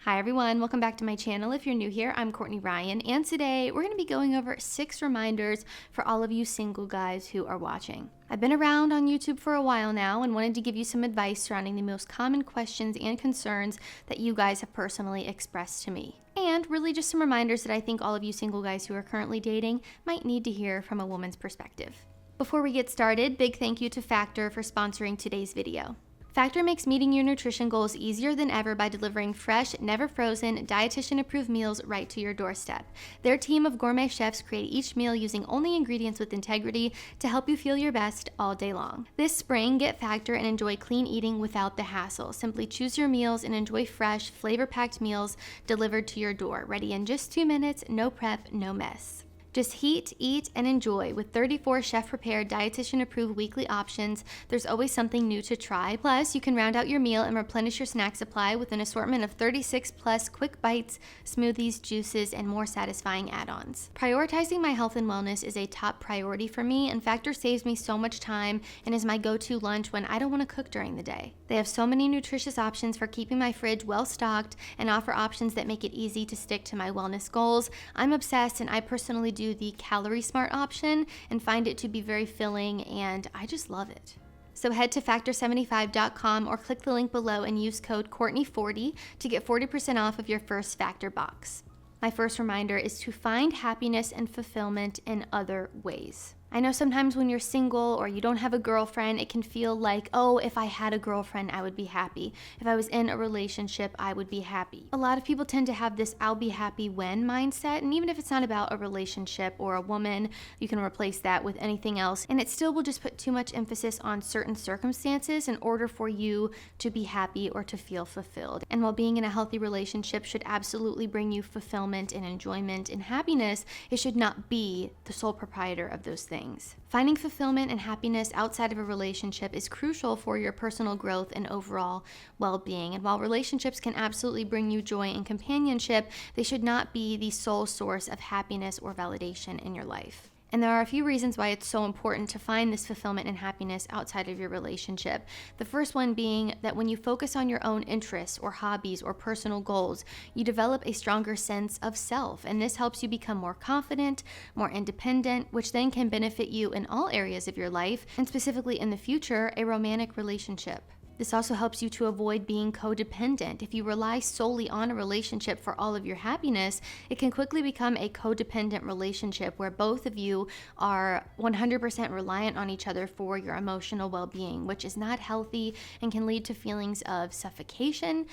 Hi everyone, welcome back to my channel. If you're new here, I'm Courtney Ryan, and today we're going to be going over 6 reminders for all of you single guys who are watching. I've been around on YouTube for a while now and wanted to give you some advice surrounding the most common questions and concerns that you guys have personally expressed to me. And really just some reminders that I think all of you single guys who are currently dating might need to hear from a woman's perspective. Before we get started, big thank you to Factor for sponsoring today's video. Factor makes meeting your nutrition goals easier than ever by delivering fresh, never frozen, dietitian-approved meals right to your doorstep. Their team of gourmet chefs create each meal using only ingredients with integrity to help you feel your best all day long. This spring, get Factor and enjoy clean eating without the hassle. Simply choose your meals and enjoy fresh, flavor-packed meals delivered to your door, ready in just 2 minutes, no prep, no mess. Just heat, eat, and enjoy. With 34 chef-prepared, dietitian-approved weekly options, there's always something new to try. Plus, you can round out your meal and replenish your snack supply with an assortment of 36-plus quick bites, smoothies, juices, and more satisfying add-ons. Prioritizing my health and wellness is a top priority for me, and Factor saves me so much time and is my go-to lunch when I don't want to cook during the day. They have so many nutritious options for keeping my fridge well-stocked and offer options that make it easy to stick to my wellness goals. I'm obsessed, and I personally do the Calorie Smart option and find it to be very filling, and I just love it. So head to factor75.com or click the link below and use code Courtney40 to get 40% off of your first Factor box. My first reminder is to find happiness and fulfillment in other ways. I know sometimes when you're single or you don't have a girlfriend, it can feel like, oh, if I had a girlfriend, I would be happy. If I was in a relationship, I would be happy. A lot of people tend to have this I'll be happy when mindset, and even if it's not about a relationship or a woman, you can replace that with anything else, and it still will just put too much emphasis on certain circumstances in order for you to be happy or to feel fulfilled. And while being in a healthy relationship should absolutely bring you fulfillment and enjoyment and happiness, it should not be the sole proprietor of those things. Finding fulfillment and happiness outside of a relationship is crucial for your personal growth and overall well-being. And while relationships can absolutely bring you joy and companionship, they should not be the sole source of happiness or validation in your life. And there are a few reasons why it's so important to find this fulfillment and happiness outside of your relationship. The first one being that when you focus on your own interests or hobbies or personal goals, you develop a stronger sense of self. And this helps you become more confident, more independent, which then can benefit you in all areas of your life, and specifically in the future, a romantic relationship. This also helps you to avoid being codependent. If you rely solely on a relationship for all of your happiness, it can quickly become a codependent relationship where both of you are 100% reliant on each other for your emotional well-being, which is not healthy and can lead to feelings of suffocation,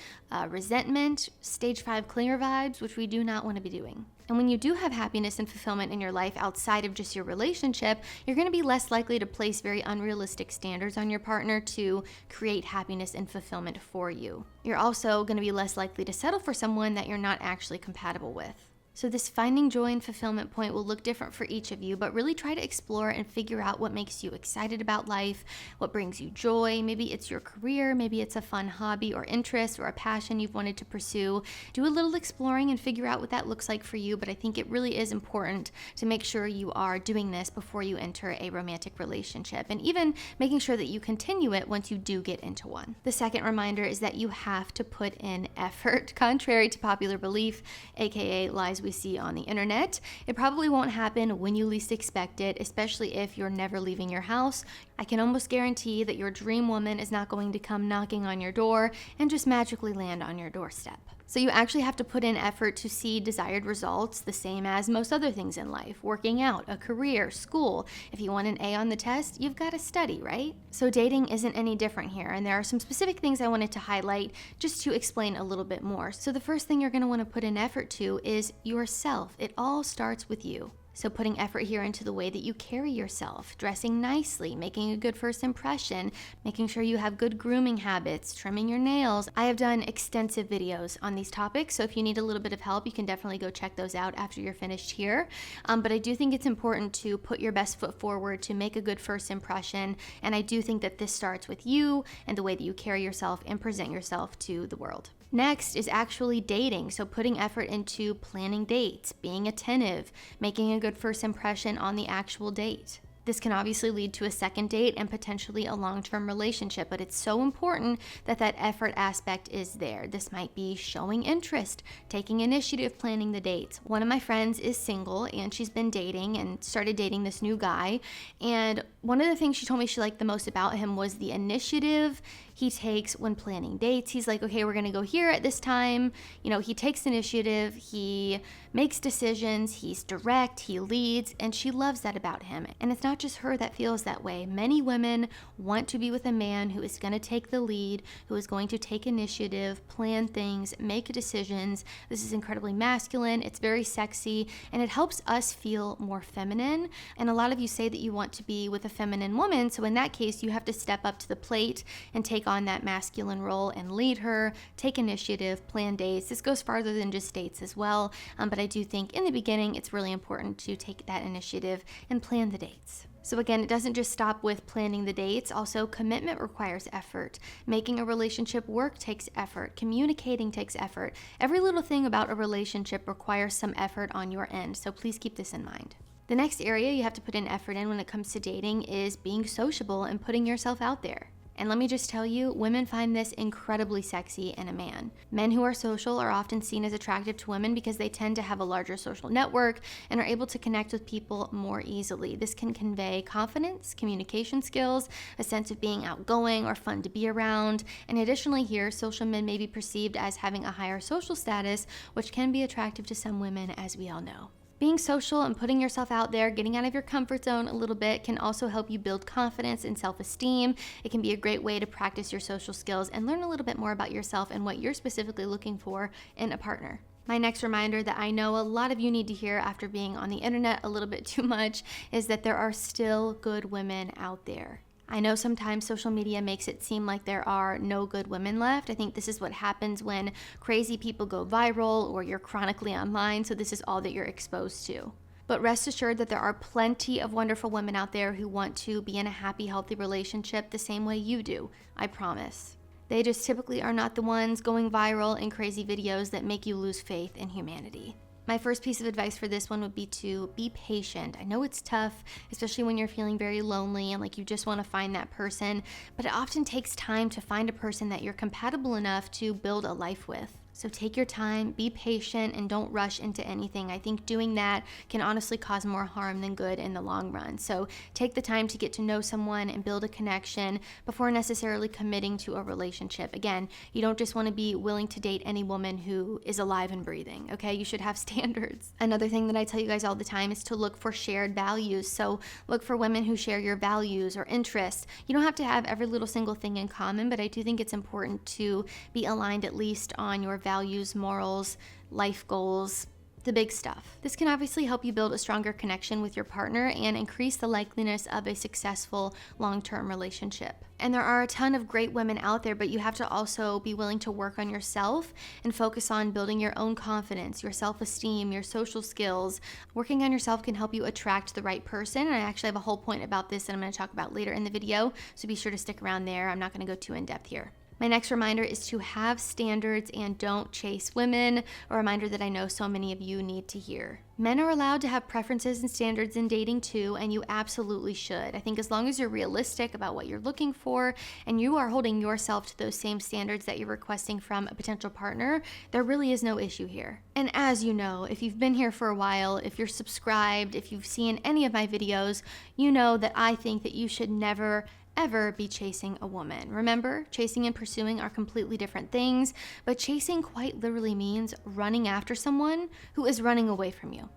resentment, stage 5 clinger vibes, which we do not want to be doing. And when you do have happiness and fulfillment in your life outside of just your relationship, you're going to be less likely to place very unrealistic standards on your partner to create happiness and fulfillment for you. You're also going to be less likely to settle for someone that you're not actually compatible with. So this finding joy and fulfillment point will look different for each of you, but really try to explore and figure out what makes you excited about life, what brings you joy. Maybe it's your career, maybe it's a fun hobby or interest or a passion you've wanted to pursue. Do a little exploring and figure out what that looks like for you, but I think it really is important to make sure you are doing this before you enter a romantic relationship, and even making sure that you continue it once you do get into one. The second reminder is that you have to put in effort. Contrary to popular belief, aka lies we see on the internet, it probably won't happen when you least expect it, especially if you're never leaving your house. I can almost guarantee that your dream woman is not going to come knocking on your door and just magically land on your doorstep. So you actually have to put in effort to see desired results, the same as most other things in life. Working out, a career, school. If you want an A on the test, you've got to study, right? So dating isn't any different here, and there are some specific things I wanted to highlight just to explain a little bit more. So the first thing you're going to want to put in effort to is yourself. It all starts with you. So putting effort here into the way that you carry yourself, dressing nicely, making a good first impression, making sure you have good grooming habits, trimming your nails. I have done extensive videos on these topics, so if you need a little bit of help, you can definitely go check those out after you're finished here. But I do think it's important to put your best foot forward to make a good first impression, and I do think that this starts with you and the way that you carry yourself and present yourself to the world. Next is actually dating, so putting effort into planning dates, being attentive, making a good first impression on the actual date. This can obviously lead to a second date and potentially a long-term relationship, but it's so important that that effort aspect is there. This might be showing interest, taking initiative, planning the dates. One of my friends is single and she's been dating and started dating this new guy. And one of the things she told me she liked the most about him was the initiative he takes when planning dates. He's like, okay, we're gonna go here at this time. He takes initiative, he makes decisions, he's direct, he leads, and she loves that about him. And it's not just her that feels that way. Many women want to be with a man who is gonna take the lead, who is going to take initiative, plan things, make decisions. This is incredibly masculine, it's very sexy, and it helps us feel more feminine. And a lot of you say that you want to be with a feminine woman, so in that case, you have to step up to the plate and take on that masculine role and lead her, take initiative, plan dates. This goes farther than just dates as well, but I do think in the beginning it's really important to take that initiative and plan the dates. So again, it doesn't just stop with planning the dates. Also, commitment requires effort. Making a relationship work takes effort. Communicating takes effort. Every little thing about a relationship requires some effort on your end, so please keep this in mind. The next area you have to put in effort in when it comes to dating is being sociable and putting yourself out there. And let me just tell you, women find this incredibly sexy in a man. Men who are social are often seen as attractive to women because they tend to have a larger social network and are able to connect with people more easily. This can convey confidence, communication skills, a sense of being outgoing or fun to be around. And additionally here, social men may be perceived as having a higher social status, which can be attractive to some women, as we all know. Being social and putting yourself out there, getting out of your comfort zone a little bit, can also help you build confidence and self-esteem. It can be a great way to practice your social skills and learn a little bit more about yourself and what you're specifically looking for in a partner. My next reminder that I know a lot of you need to hear after being on the internet a little bit too much is that there are still good women out there. I know sometimes social media makes it seem like there are no good women left. I think this is what happens when crazy people go viral or you're chronically online, so this is all that you're exposed to. But rest assured that there are plenty of wonderful women out there who want to be in a happy, healthy relationship the same way you do, I promise. They just typically are not the ones going viral in crazy videos that make you lose faith in humanity. My first piece of advice for this one would be to be patient. I know it's tough, especially when you're feeling very lonely and like you just want to find that person, but it often takes time to find a person that you're compatible enough to build a life with. So take your time, be patient, and don't rush into anything. I think doing that can honestly cause more harm than good in the long run. So take the time to get to know someone and build a connection before necessarily committing to a relationship. Again, you don't just want to be willing to date any woman who is alive and breathing, okay? You should have standards. Another thing that I tell you guys all the time is to look for shared values. So look for women who share your values or interests. You don't have to have every little single thing in common, but I do think it's important to be aligned at least on your values, morals, life goals, the big stuff. This can obviously help you build a stronger connection with your partner and increase the likeliness of a successful long-term relationship. And there are a ton of great women out there, but you have to also be willing to work on yourself and focus on building your own confidence, your self-esteem, your social skills. Working on yourself can help you attract the right person. And I actually have a whole point about this that I'm going to talk about later in the video, so be sure to stick around there. I'm not going to go too in-depth here. My next reminder is to have standards and don't chase women, a reminder that I know so many of you need to hear. Men are allowed to have preferences and standards in dating too, and you absolutely should. I think as long as you're realistic about what you're looking for and you are holding yourself to those same standards that you're requesting from a potential partner, there really is no issue here. And as you know, if you've been here for a while, if you're subscribed, if you've seen any of my videos, you know that I think that you should never ever be chasing a woman. Remember, chasing and pursuing are completely different things, but chasing quite literally means running after someone who is running away from you.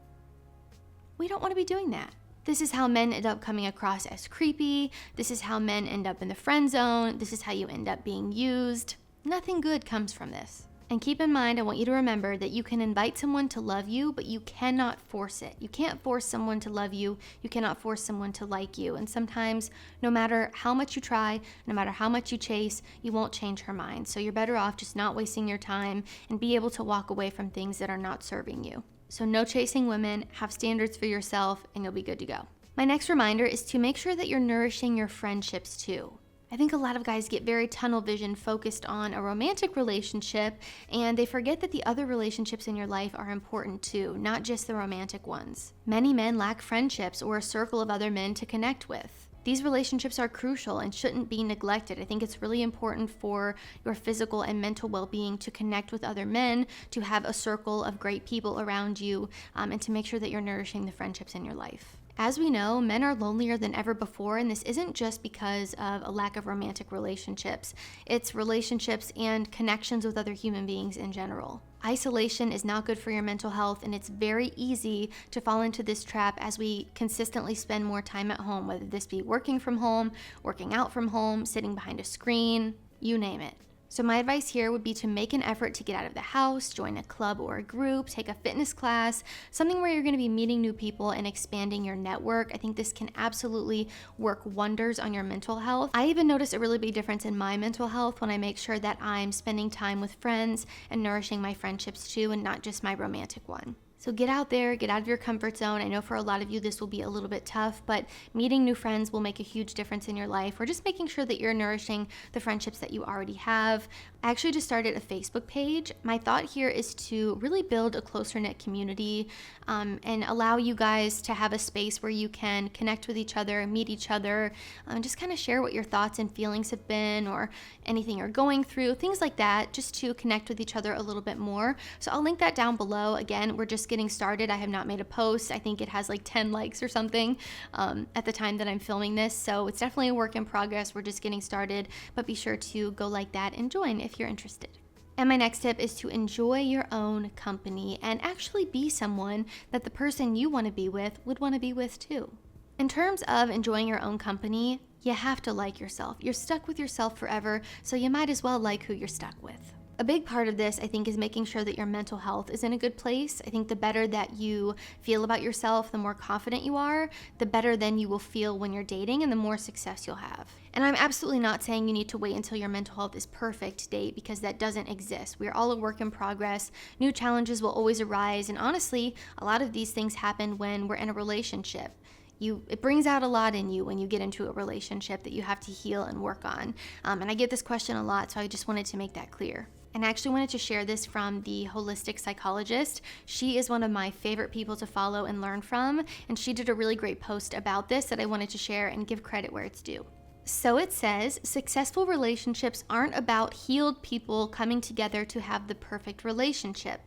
We don't want to be doing that. This is how men end up coming across as creepy. This is how men end up in the friend zone. This is how you end up being used. Nothing good comes from this. And keep in mind, I want you to remember that you can invite someone to love you, but you cannot force it. You can't force someone to love you. You cannot force someone to like you. And sometimes, no matter how much you try, no matter how much you chase, you won't change her mind. So you're better off just not wasting your time and be able to walk away from things that are not serving you. So no chasing women, have standards for yourself, and you'll be good to go. My next reminder is to make sure that you're nourishing your friendships too. I think a lot of guys get very tunnel vision focused on a romantic relationship, and they forget that the other relationships in your life are important too, not just the romantic ones. Many men lack friendships or a circle of other men to connect with. These relationships are crucial and shouldn't be neglected. I think it's really important for your physical and mental well-being to connect with other men, to have a circle of great people around you, and to make sure that you're nourishing the friendships in your life. As we know, men are lonelier than ever before, and this isn't just because of a lack of romantic relationships. It's relationships and connections with other human beings in general. Isolation is not good for your mental health, and it's very easy to fall into this trap as we consistently spend more time at home, whether this be working from home, working out from home, sitting behind a screen, you name it. So my advice here would be to make an effort to get out of the house, join a club or a group, take a fitness class, something where you're going to be meeting new people and expanding your network. I think this can absolutely work wonders on your mental health. I even notice a really big difference in my mental health when I make sure that I'm spending time with friends and nourishing my friendships too, and not just my romantic one. So get out there, get out of your comfort zone. I know for a lot of you this will be a little bit tough, but meeting new friends will make a huge difference in your life, or just making sure that you're nourishing the friendships that you already have. I actually just started a Facebook page. My thought here is to really build a closer knit community and allow you guys to have a space where you can connect with each other, meet each other, and just kind of share what your thoughts and feelings have been, or anything you're going through, things like that, just to connect with each other a little bit more. So I'll link that down below. Again, we're just getting started. I have not made a post. I think it has like 10 likes or something at the time that I'm filming this. So it's definitely a work in progress. We're just getting started, but be sure to go like that and join if you're interested. And my next tip is to enjoy your own company and actually be someone that the person you want to be with would want to be with too. In terms of enjoying your own company, you have to like yourself. You're stuck with yourself forever, so you might as well like who you're stuck with. A big part of this, I think, is making sure that your mental health is in a good place. I think the better that you feel about yourself, the more confident you are, the better then you will feel when you're dating, and the more success you'll have. And I'm absolutely not saying you need to wait until your mental health is perfect to date, because that doesn't exist. We're all a work in progress. New challenges will always arise, and honestly, a lot of these things happen when we're in a relationship. It brings out a lot in you when you get into a relationship that you have to heal and work on. And I get this question a lot, so I just wanted to make that clear. And I actually wanted to share this from the holistic psychologist. She is one of my favorite people to follow and learn from, and she did a really great post about this that I wanted to share and give credit where it's due. So it says, successful relationships aren't about healed people coming together to have the perfect relationship.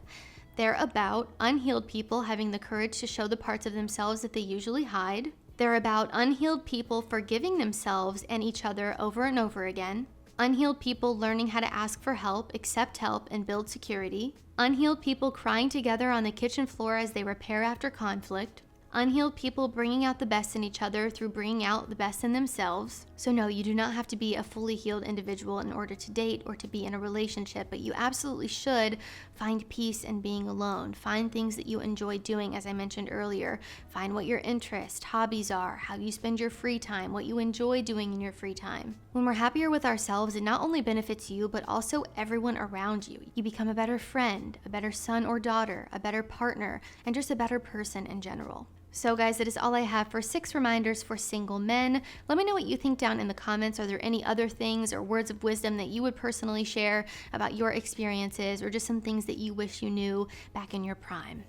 They're about unhealed people having the courage to show the parts of themselves that they usually hide. They're about unhealed people forgiving themselves and each other over and over again. Unhealed people learning how to ask for help, accept help, and build security. Unhealed people crying together on the kitchen floor as they repair after conflict. Unhealed people bringing out the best in each other through bringing out the best in themselves. So no, you do not have to be a fully healed individual in order to date or to be in a relationship, but you absolutely should find peace in being alone. Find things that you enjoy doing, as I mentioned earlier. Find what your interests, hobbies are, how you spend your free time, what you enjoy doing in your free time. When we're happier with ourselves, it not only benefits you, but also everyone around you. You become a better friend, a better son or daughter, a better partner, and just a better person in general. So guys, that is all I have for 6 reminders for single men. Let me know what you think down in the comments. Are there any other things or words of wisdom that you would personally share about your experiences, or just some things that you wish you knew back in your prime?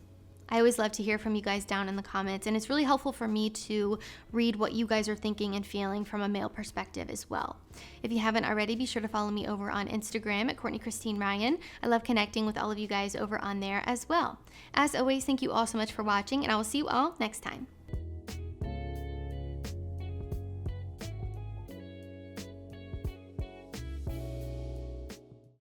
I always love to hear from you guys down in the comments, and it's really helpful for me to read what you guys are thinking and feeling from a male perspective as well. If you haven't already, be sure to follow me over on Instagram at Courtney Christine Ryan. I love connecting with all of you guys over on there as well. As always, thank you all so much for watching, and I will see you all next time.